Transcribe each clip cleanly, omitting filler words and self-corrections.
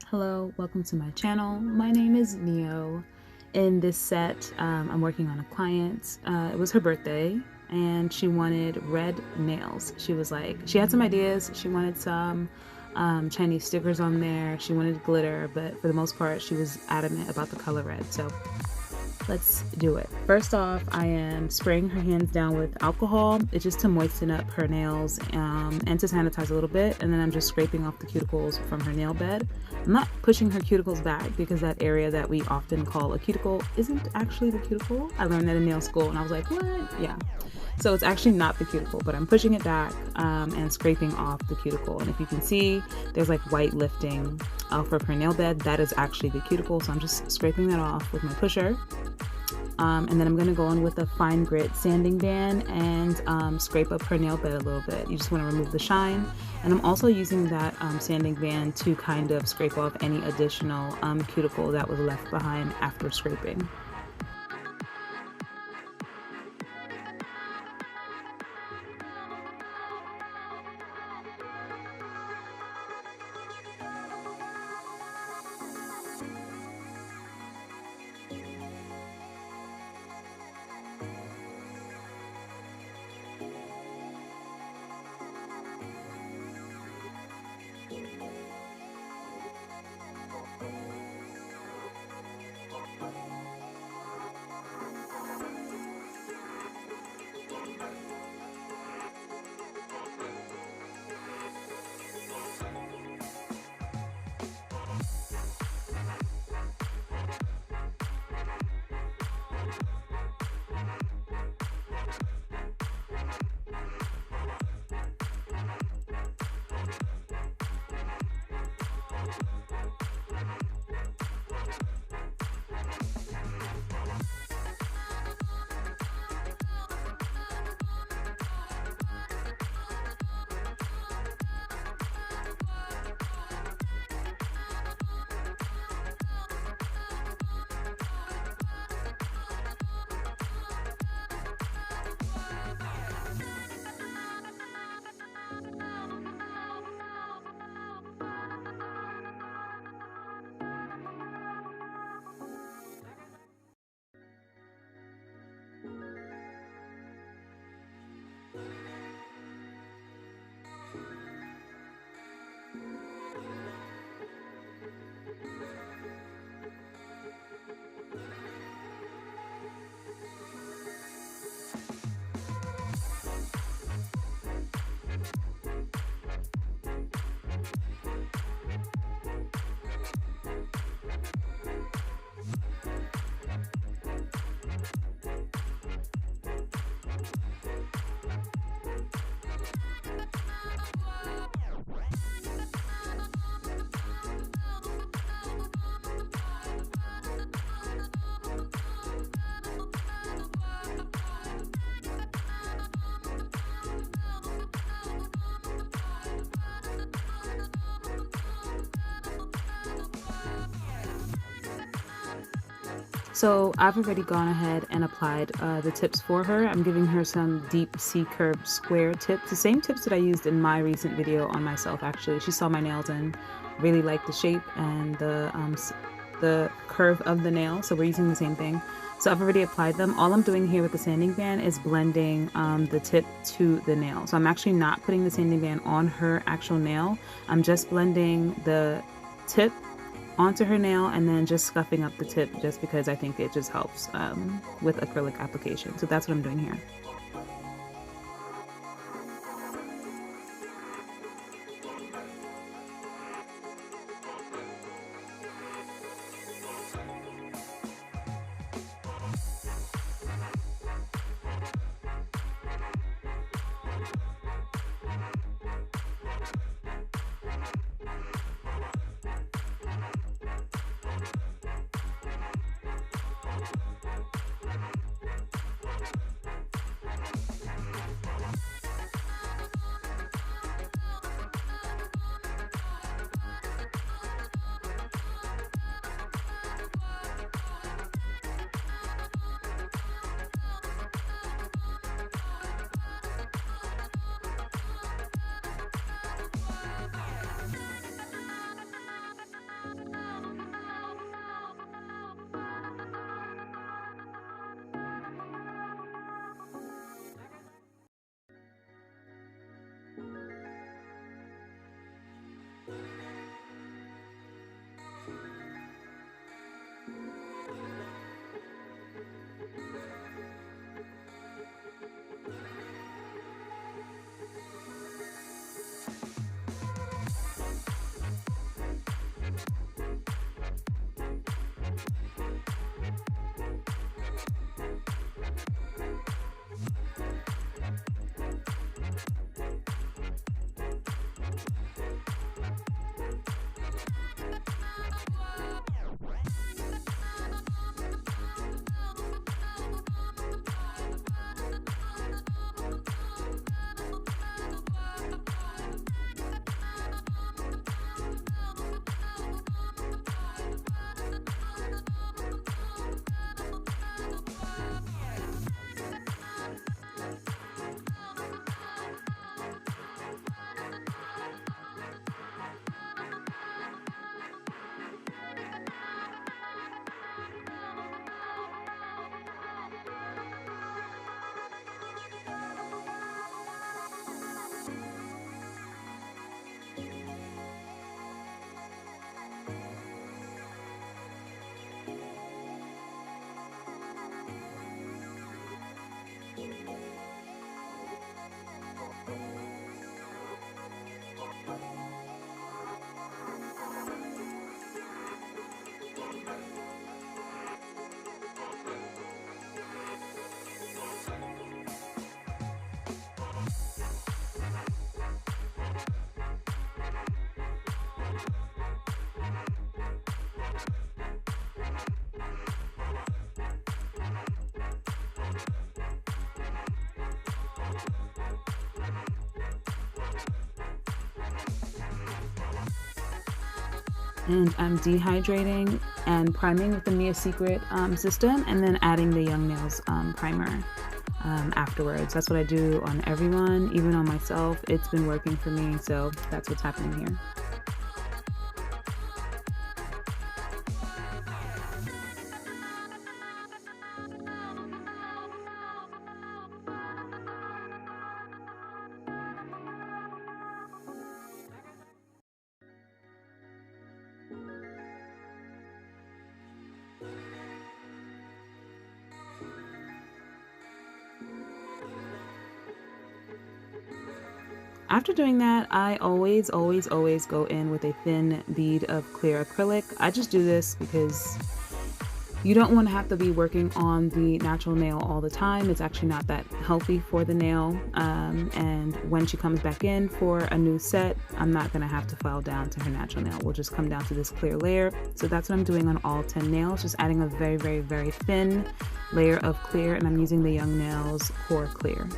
Hello, welcome to my channel. My name is Neo. In this set, I'm working on a client. It was her birthday and she wanted red nails. She had some ideas. She wanted some Chinese stickers on there. She wanted glitter, but for the most part, she was adamant about the color red. So let's do it. First off, I am spraying her hands down with alcohol. It's just to moisten up her nails and to sanitize a little bit. And then I'm just scraping off the cuticles from her nail bed. I'm not pushing her cuticles back because that area that we often call a cuticle isn't actually the cuticle. I learned that in nail school and I was like, what? Yeah. So it's actually not the cuticle, but I'm pushing it back and scraping off the cuticle. And if you can see, there's like white lifting off of her nail bed. That is actually the cuticle. So I'm just scraping that off with my pusher. And then I'm going to go in with a fine grit sanding band and scrape up her nail bed a little bit. You just want to remove the shine. And I'm also using that sanding band to kind of scrape off any additional cuticle that was left behind after scraping. So I've already gone ahead and applied the tips for her. I'm giving her some deep C-curve square tips, the same tips that I used in my recent video on myself actually. She saw my nails and really liked the shape and the curve of the nail, so we're using the same thing. So I've already applied them. All I'm doing here with the sanding band is blending the tip to the nail. So I'm actually not putting the sanding band on her actual nail. I'm just blending the tip onto her nail and then just scuffing up the tip just because I think it just helps with acrylic application. So that's what I'm doing here. And I'm dehydrating and priming with the Mia Secret system, and then adding the Young Nails primer afterwards. That's what I do on everyone, even on myself. It's been working for me, so that's what's happening here. After doing that, I always go in with a thin bead of clear acrylic. I just do this because you don't want to have to be working on the natural nail all the time. It's actually not that healthy for the nail. And when she comes back in for a new set, I'm not going to have to file down to her natural nail. We'll just come down to this clear layer. So that's what I'm doing on all 10 nails, just adding a very thin layer of clear, and I'm using the Young Nails Core Clear.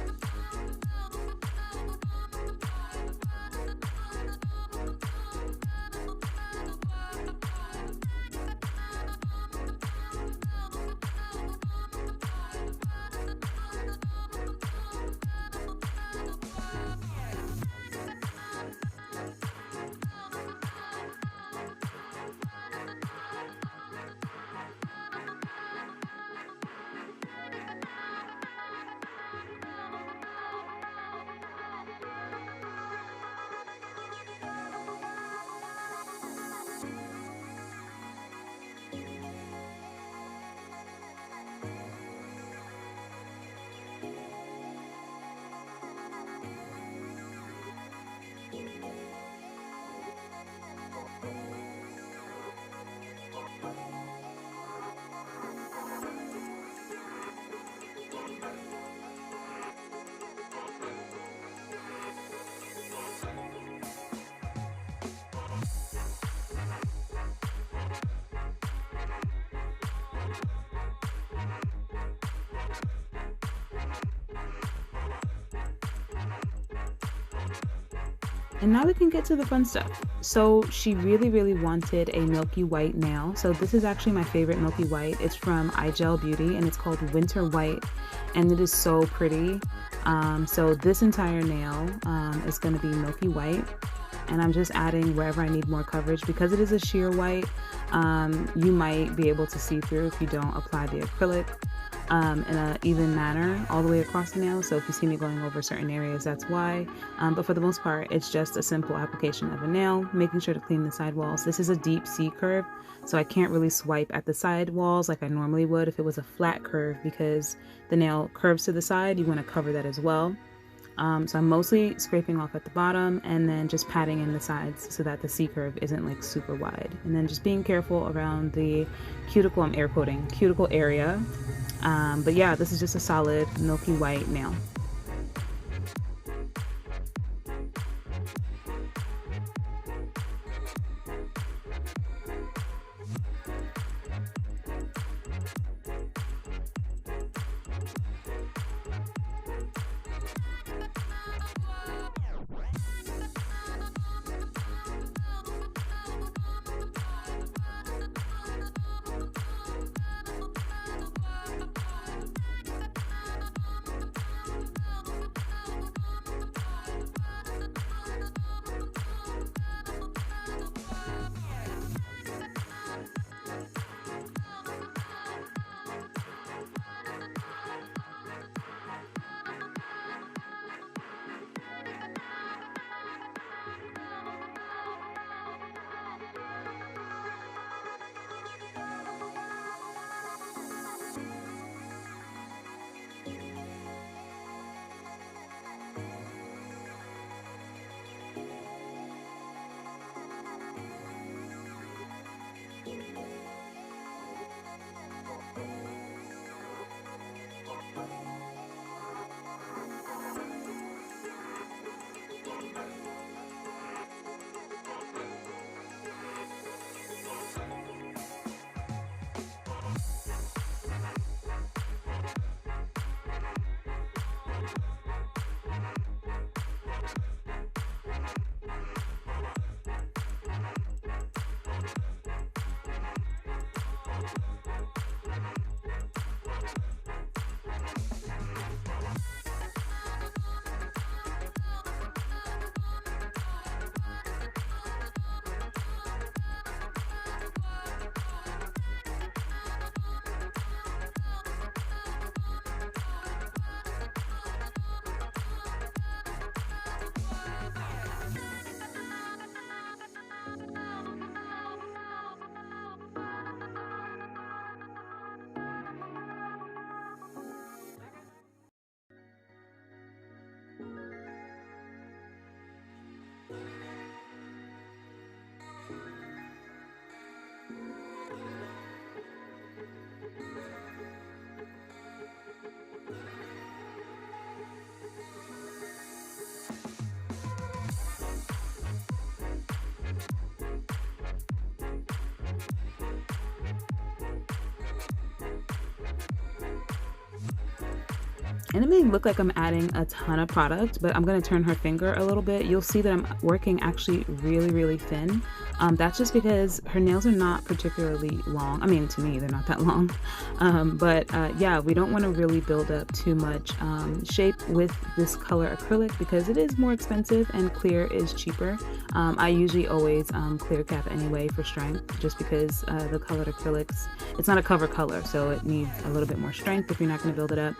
And now we can get to the fun stuff. So she really wanted a milky white nail. So this is actually my favorite milky white. It's from iGel Beauty, and it's called Winter White, and it is so pretty. So this entire nail is going to be milky white, and I'm just adding wherever I need more coverage. Because it is a sheer white, you might be able to see through if you don't apply the acrylic in an even manner all the way across the nail. So if you see me going over certain areas, that's why. But for the most part, it's just a simple application of a nail, making sure to clean the side walls. This is a deep C curve, so I can't really swipe at the side walls like I normally would if it was a flat curve, because the nail curves to the side. You want to cover that as well. So I'm mostly scraping off at the bottom and then just patting in the sides so that the C curve isn't like super wide. And then just being careful around the cuticle, I'm air quoting, cuticle area. But yeah, this is just a solid milky white nail. And it may look like I'm adding a ton of product, but I'm gonna turn her finger a little bit. You'll see that I'm working actually really, really thin. That's just because her nails are not particularly long. I mean, to me, they're not that long. Yeah, we don't wanna really build up too much shape with this color acrylic because it is more expensive and clear is cheaper. I usually always clear cap anyway for strength, just because the colored acrylics, it's not a cover color, so it needs a little bit more strength if you're not gonna build it up.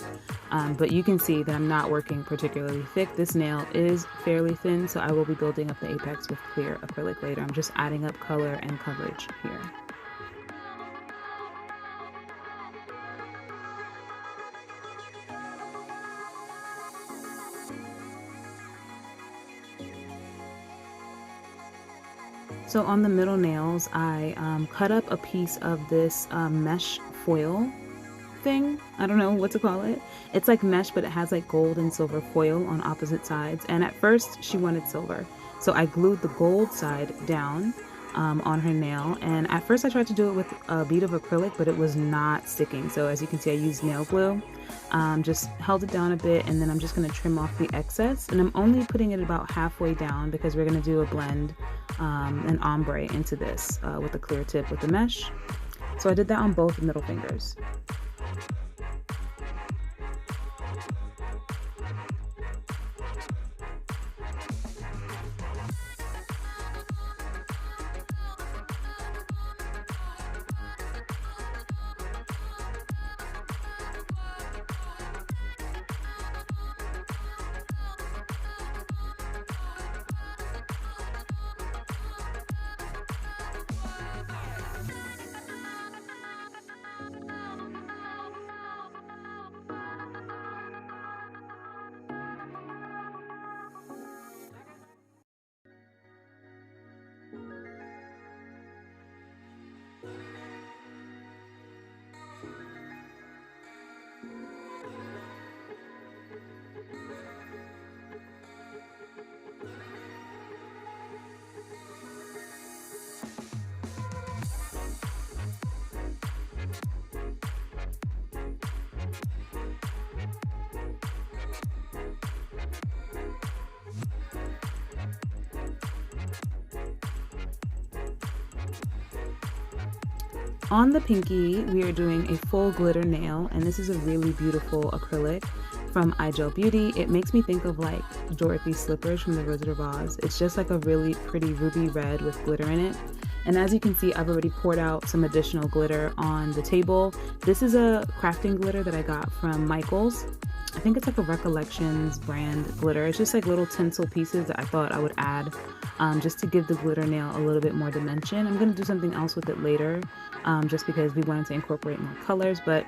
But you can see that I'm not working particularly thick. This nail is fairly thin, so I will be building up the apex with clear acrylic later. I'm just adding up color and coverage here. So on the middle nails, I cut up a piece of this mesh foil thing. I don't know what to call it. It's like mesh, but it has like gold and silver foil on opposite sides. And at first she wanted silver. So I glued the gold side down on her nail. And at first I tried to do it with a bead of acrylic, but it was not sticking. So as you can see, I used nail glue, just held it down a bit, and then I'm just gonna trim off the excess. And I'm only putting it about halfway down because we're gonna do a blend, an ombre into this with a clear tip with the mesh. So I did that on both middle fingers. On the pinky, we are doing a full glitter nail, and this is a really beautiful acrylic from iGel Beauty. It makes me think of like Dorothy's slippers from the Wizard of Oz. It's just like a really pretty ruby red with glitter in it. And as you can see, I've already poured out some additional glitter on the table. This is a crafting glitter that I got from Michaels. I think it's like a Recollections brand glitter. It's just like little tinsel pieces that I thought I would add just to give the glitter nail a little bit more dimension. I'm going to do something else with it later just because we wanted to incorporate more colors, but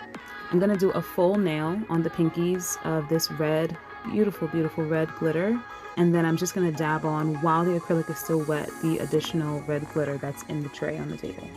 I'm going to do a full nail on the pinkies of this red, beautiful, beautiful red glitter. And then I'm just going to dab on, while the acrylic is still wet, the additional red glitter that's in the tray on the table.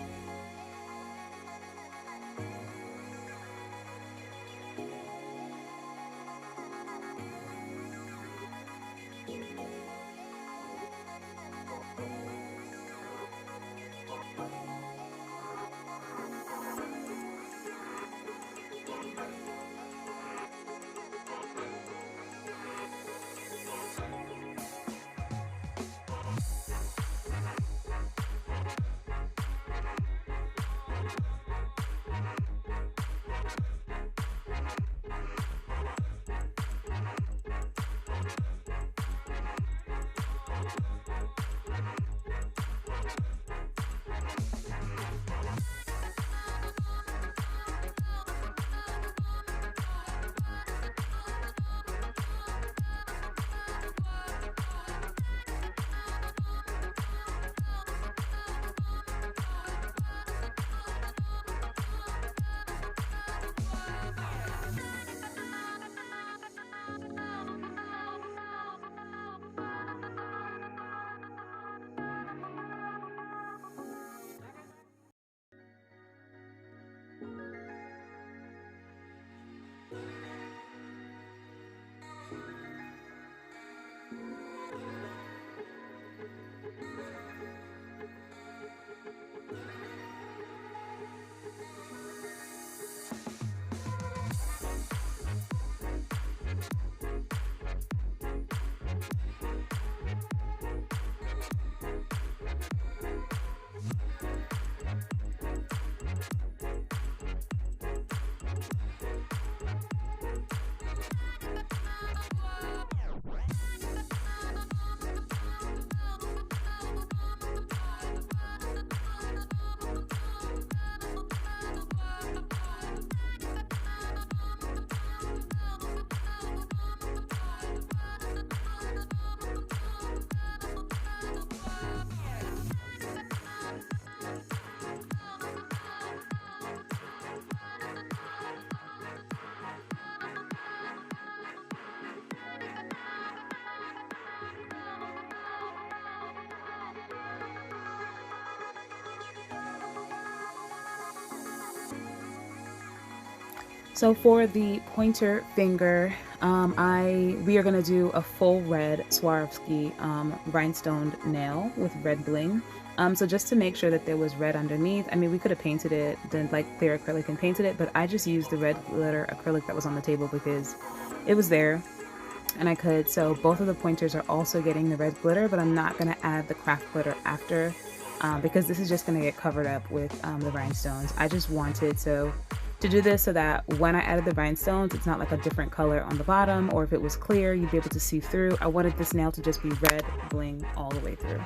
So for the pointer finger, we are gonna do a full red Swarovski rhinestoned nail with red bling. So just to make sure that there was red underneath, I mean, we could have painted it, then like clear acrylic and painted it, but I just used the red glitter acrylic that was on the table because it was there and I could. So both of the pointers are also getting the red glitter, but I'm not gonna add the craft glitter after because this is just gonna get covered up with the rhinestones. I just wanted to do this so that when I added the rhinestones, it's not like a different color on the bottom, or if it was clear, you'd be able to see through. I wanted this nail to just be red bling all the way through.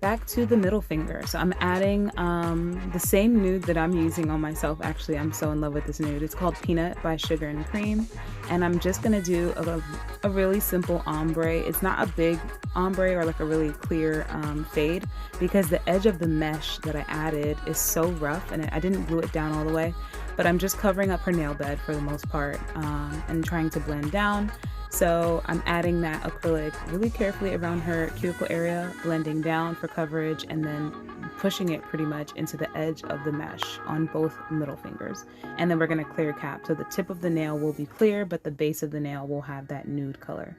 Back to the middle finger. So I'm adding the same nude that I'm using on myself. Actually, I'm so in love with this nude. It's called Peanut by Sugar and Cream. And I'm just gonna do a really simple ombre. It's not a big ombre or like a really clear fade because the edge of the mesh that I added is so rough and I didn't glue it down all the way. But I'm just covering up her nail bed for the most part and trying to blend down. So I'm adding that acrylic really carefully around her cuticle area, blending down for coverage, and then pushing it pretty much into the edge of the mesh on both middle fingers. And then we're gonna clear cap. So the tip of the nail will be clear, but the base of the nail will have that nude color.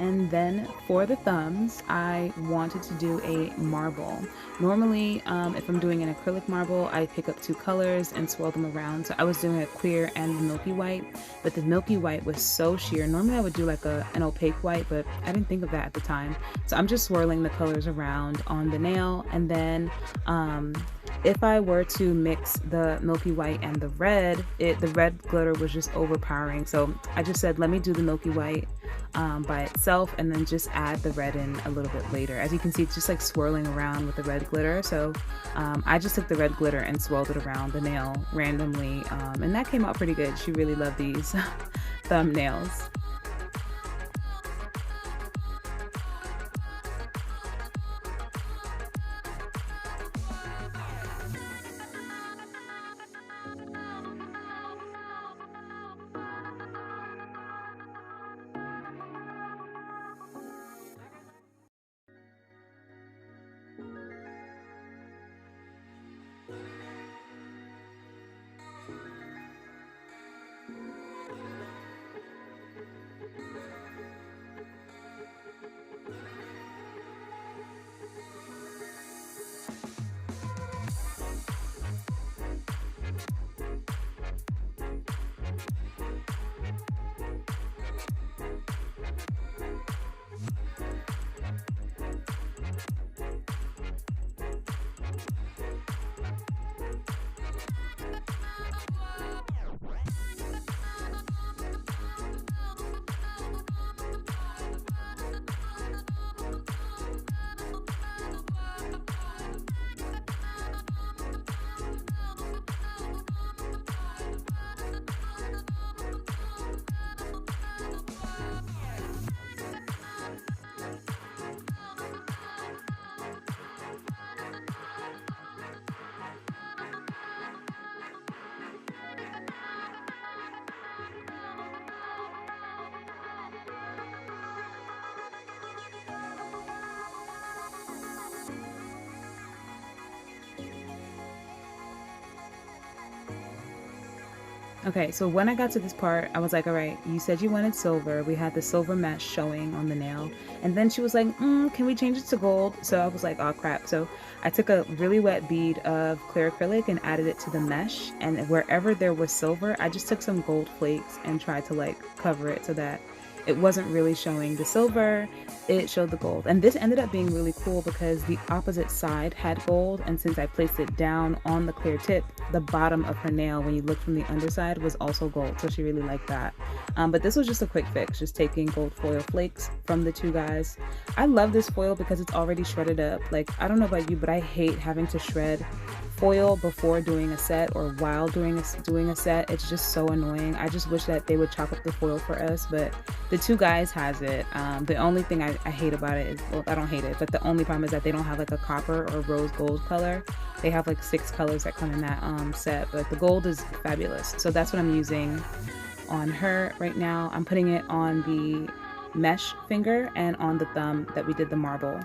And then for the thumbs, I wanted to do a marble. Normally, if I'm doing an acrylic marble, I pick up two colors and swirl them around. So I was doing a clear and the milky white, but the milky white was so sheer. Normally I would do like an opaque white, but I didn't think of that at the time. So I'm just swirling the colors around on the nail. And then if I were to mix the milky white and the red, the red glitter was just overpowering. So I just said, let me do the milky white by itself and then just add the red in a little bit later. As you can see, it's just like swirling around with the red glitter. So I just took the red glitter and swirled it around the nail randomly, and that came out pretty good. She really loved these thumbnails. Okay, so when I got to this part, I was like, all right, you said you wanted silver. We had the silver mesh showing on the nail. And then she was like, can we change it to gold? So I was like, oh crap. So I took a really wet bead of clear acrylic and added it to the mesh. And wherever there was silver, I just took some gold flakes and tried to like cover it so that it wasn't really showing the silver, it showed the gold. And this ended up being really cool because the opposite side had gold, and since I placed it down on the clear tip, the bottom of her nail, when you look from the underside, was also gold, so she really liked that. But this was just a quick fix, just taking gold foil flakes from the two guys. I love this foil because it's already shredded up. Like, I don't know about you, but I hate having to shred foil before doing a set or while doing a set. It's just so annoying. I just wish that they would chop up the foil for us, but the two guys has it. The only thing I hate about it is, well, I don't hate it, but the only problem is that they don't have like a copper or rose gold color. They have like 6 colors that come in that set, but the gold is fabulous. So that's what I'm using on her right now. I'm putting it on the mesh finger and on the thumb that we did the marble.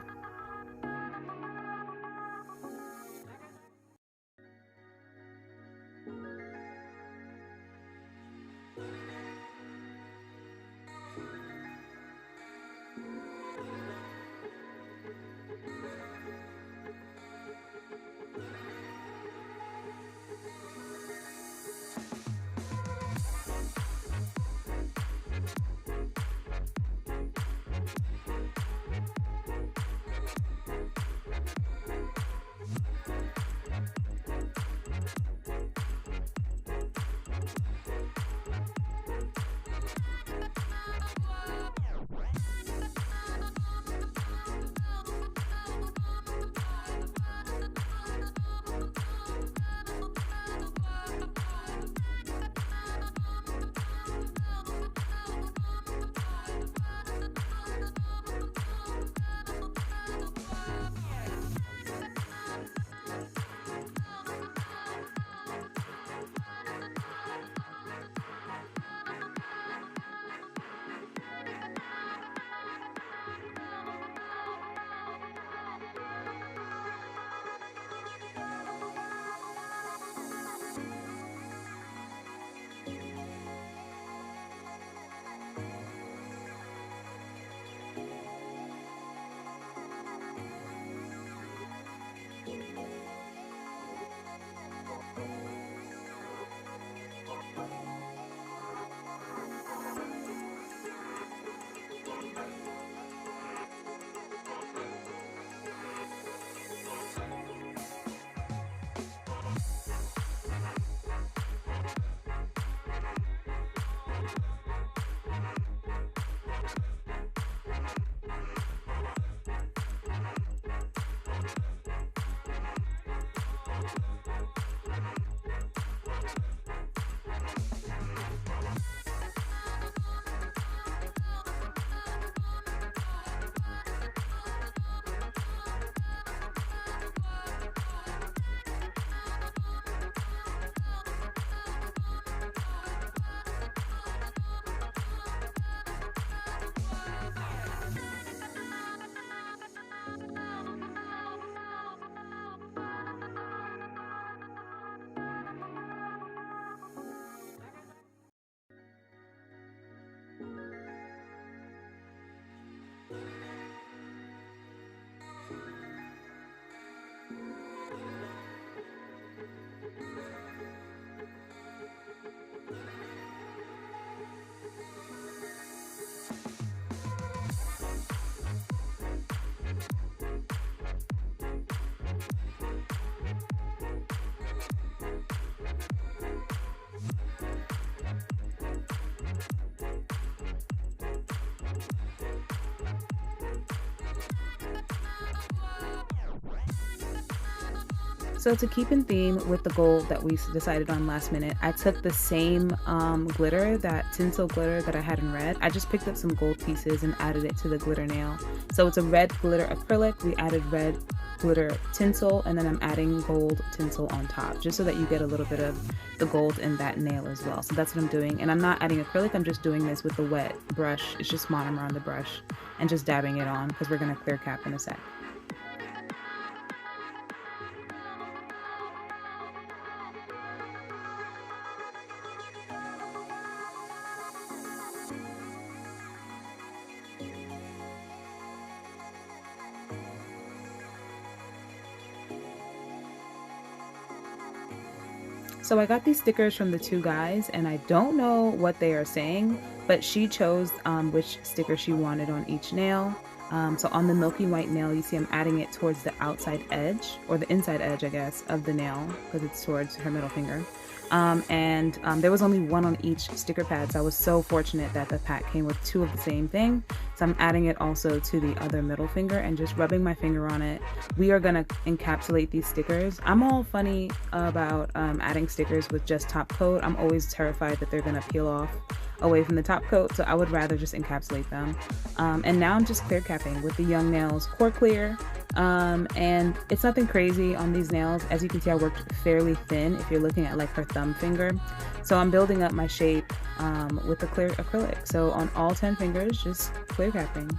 So to keep in theme with the gold that we decided on last minute, I took the same glitter, that tinsel glitter that I had in red. I just picked up some gold pieces and added it to the glitter nail. So it's a red glitter acrylic. We added red glitter tinsel, and then I'm adding gold tinsel on top, just so that you get a little bit of the gold in that nail as well. So that's what I'm doing. And I'm not adding acrylic, I'm just doing this with the wet brush. It's just monomer on the brush and just dabbing it on because we're gonna clear cap in a sec. So I got these stickers from the two guys, and I don't know what they are saying, but she chose which sticker she wanted on each nail. So on the milky white nail, you see I'm adding it towards the outside edge, or the inside edge, I guess, of the nail, because it's towards her middle finger. There was only one on each sticker pad, so I was so fortunate that the pack came with two of the same thing. So I'm adding it also to the other middle finger and just rubbing my finger on it. We are gonna encapsulate these stickers. I'm all funny about adding stickers with just top coat. I'm always terrified that they're gonna peel off away from the top coat, so I would rather just encapsulate them. And now I'm just clear capping with the Young Nails Core Clear. And it's nothing crazy on these nails. As you can see, I worked fairly thin if you're looking at like her thumb finger. So I'm building up my shape with the clear acrylic. So on all 10 fingers, just clear capping.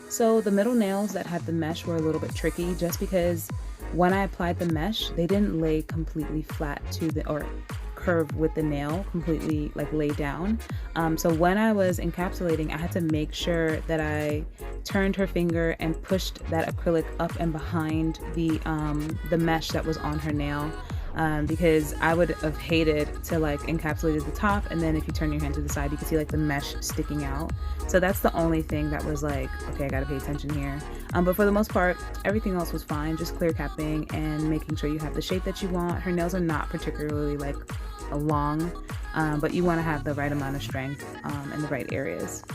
So the middle nails that had the mesh were a little bit tricky just because when I applied the mesh, they didn't lay completely flat to the, or curve with the nail completely like laid down. So when I was encapsulating, I had to make sure that I turned her finger and pushed that acrylic up and behind the mesh that was on her nail. Because I would have hated to like encapsulate at the top, and then if you turn your hand to the side, you can see like the mesh sticking out. So that's the only thing that was like, okay, I gotta pay attention here. But for the most part, everything else was fine. Just clear capping and making sure you have the shape that you want. Her nails are not particularly like long, but you want to have the right amount of strength in the right areas.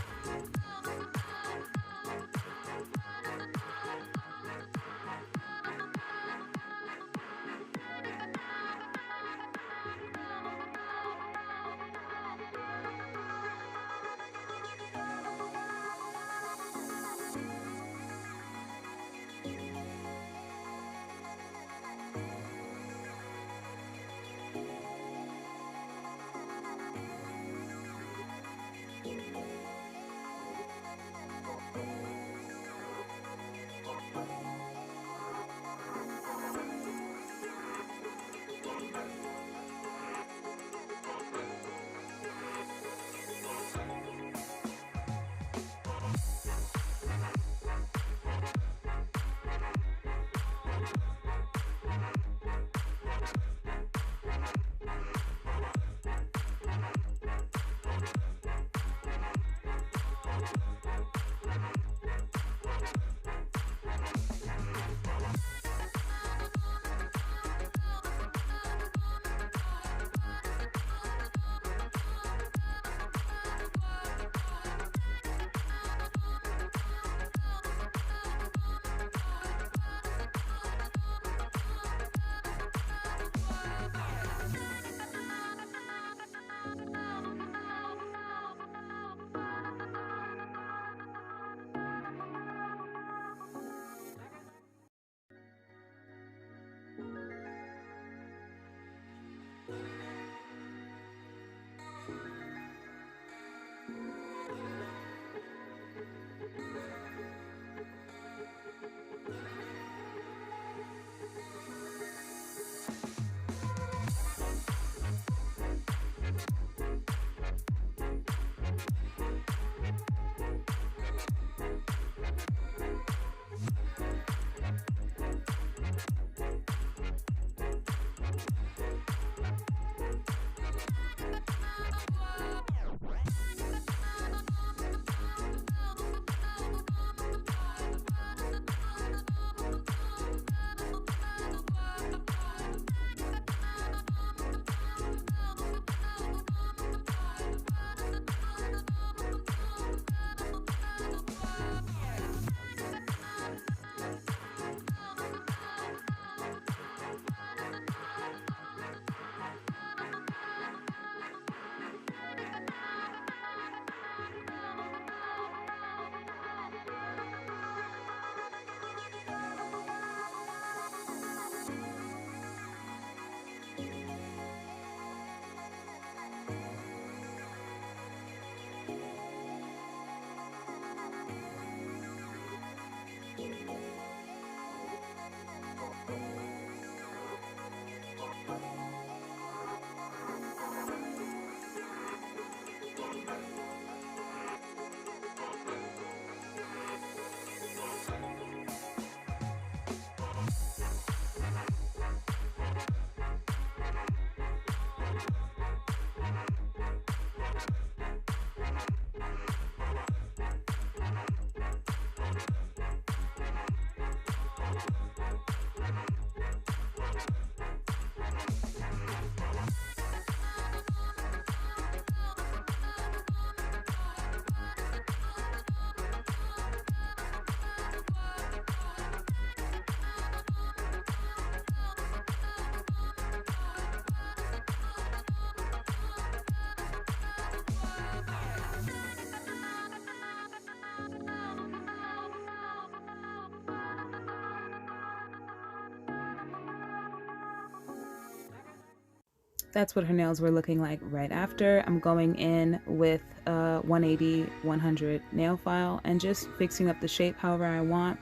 That's what her nails were looking like right after. I'm going in with a 180-100 nail file and just fixing up the shape however I want.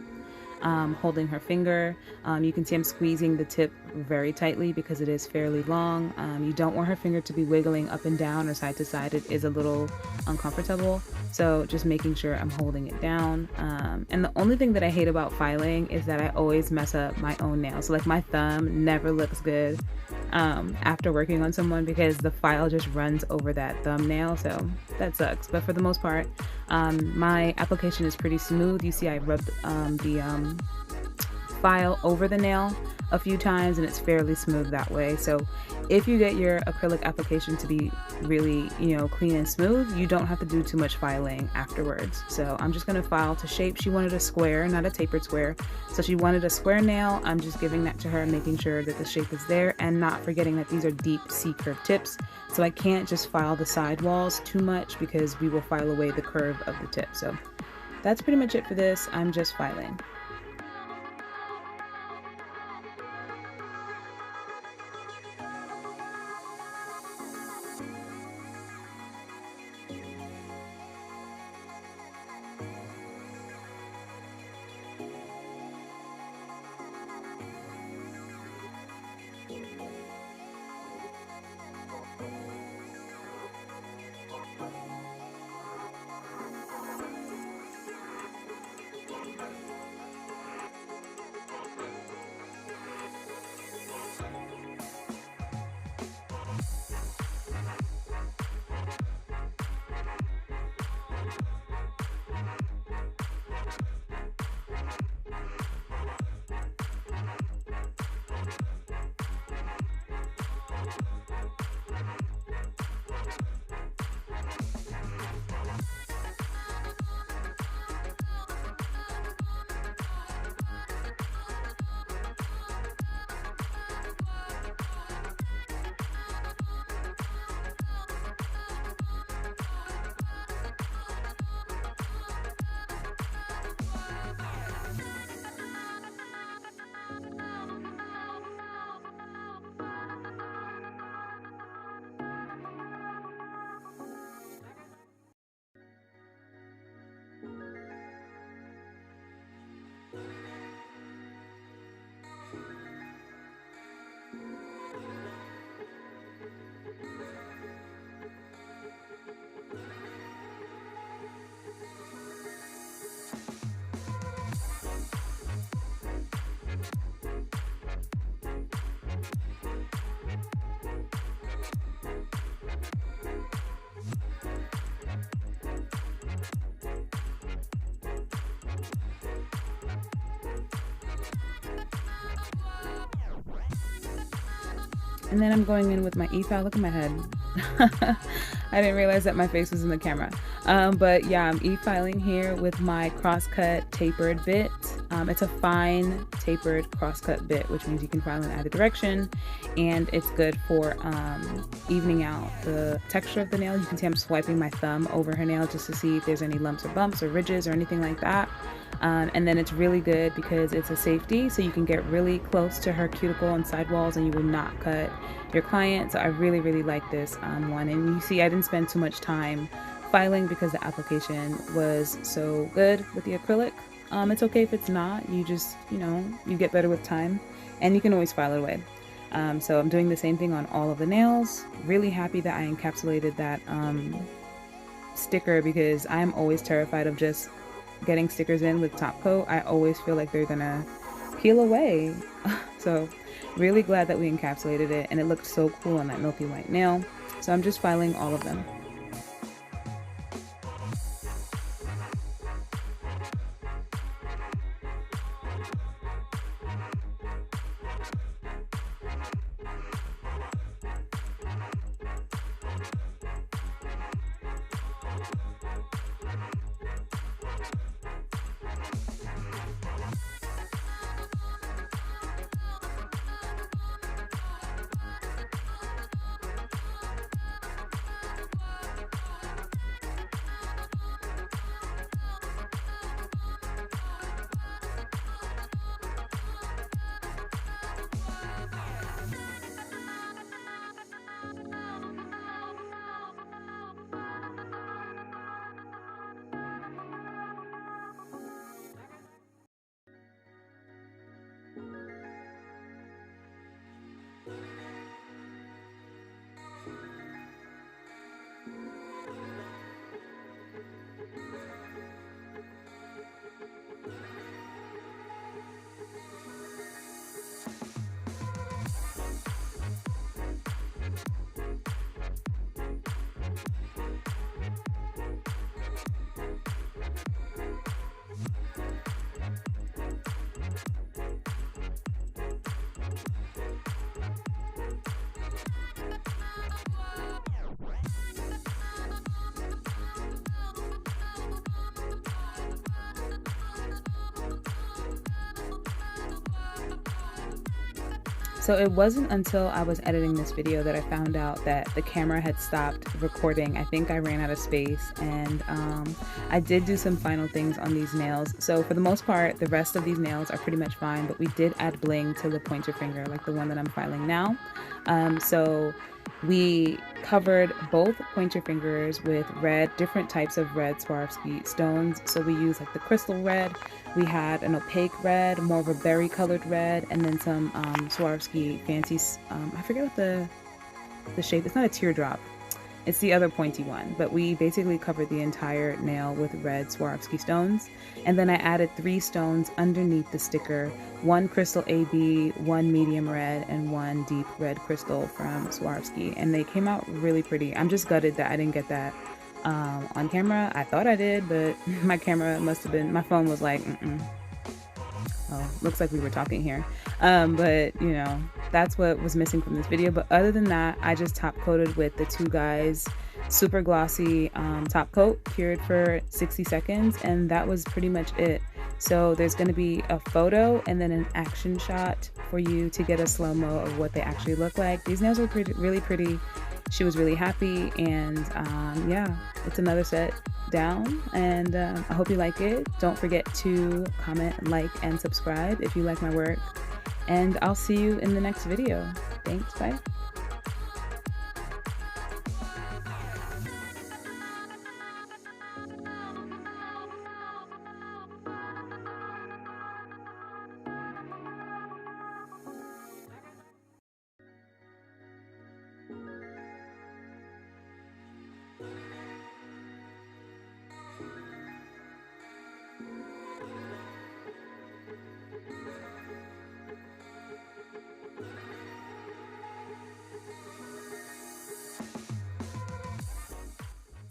holding her finger. You can see I'm squeezing the tip very tightly because it is fairly long. You don't want her finger to be wiggling up and down or side to side. It is a little uncomfortable. So just making sure I'm holding it down. And the only thing that I hate about filing is that I always mess up my own nails. So like my thumb never looks good after working on someone because the file just runs over that thumbnail. So that sucks. But for the most part, my application is pretty smooth. You see I rubbed the file over the nail a few times and it's fairly smooth that way. So if you get your acrylic application to be really, clean and smooth, you don't have to do too much filing afterwards. So I'm just gonna file to shape. She wanted a square, not a tapered square. So she wanted a square nail. I'm just giving that to her, making sure that the shape is there and not forgetting that these are deep C-curve tips. So I can't just file the side walls too much because we will file away the curve of the tip. So that's pretty much it for this. I'm just filing. And then I'm going in with my e-file. Look at my head. I didn't realize that my face was in the camera. But yeah, I'm e-filing here with my crosscut tapered bit. It's a fine tapered crosscut bit, which means you can file in either direction. And it's good for evening out the texture of the nail. You can see I'm swiping my thumb over her nail just to see if there's any lumps or bumps or ridges or anything like that. And then it's really good because it's a safety, so you can get really close to her cuticle and sidewalls and you will not cut your client. So I really, really like this one. And you see I didn't spend too much time filing because the application was so good with the acrylic. It's okay if it's not. You just, you get better with time and you can always file it away. So I'm doing the same thing on all of the nails. Really happy that I encapsulated that sticker because I'm always terrified of just getting stickers in with top coat. I always feel like they're gonna peel away. So really glad that we encapsulated it and it looked so cool on that milky white nail. So I'm just filing all of them. So it wasn't until I was editing this video that I found out that the camera had stopped recording. I think I ran out of space, and I did do some final things on these nails. So for the most part, the rest of these nails are pretty much fine, but we did add bling to the pointer finger, like the one that I'm filing now. So we covered both pointer fingers with different types of red Swarovski stones. So we used like the crystal red, we had an opaque red, more of a berry colored red, and then some Swarovski fancy, I forget what the shape, it's not a teardrop, it's the other pointy one, but we basically covered the entire nail with red Swarovski stones. And then I added 3 stones underneath the sticker, 1 crystal AB, 1 medium red, and 1 deep red crystal from Swarovski. And they came out really pretty. I'm just gutted that I didn't get that on camera. I thought I did, but my camera must have been, my phone was like, oh, looks like we were talking here. But you know, that's what was missing from this video. But other than that, I just top coated with the Two Guys super glossy top coat, cured for 60 seconds, and that was pretty much it. So there's going to be a photo and then an action shot for you to get a slow-mo of what they actually look like. These nails are really pretty. She was really happy, and yeah, it's another set down, and I hope you like it. Don't forget to comment, like, and subscribe if you like my work, and I'll see you in the next video. Thanks, bye.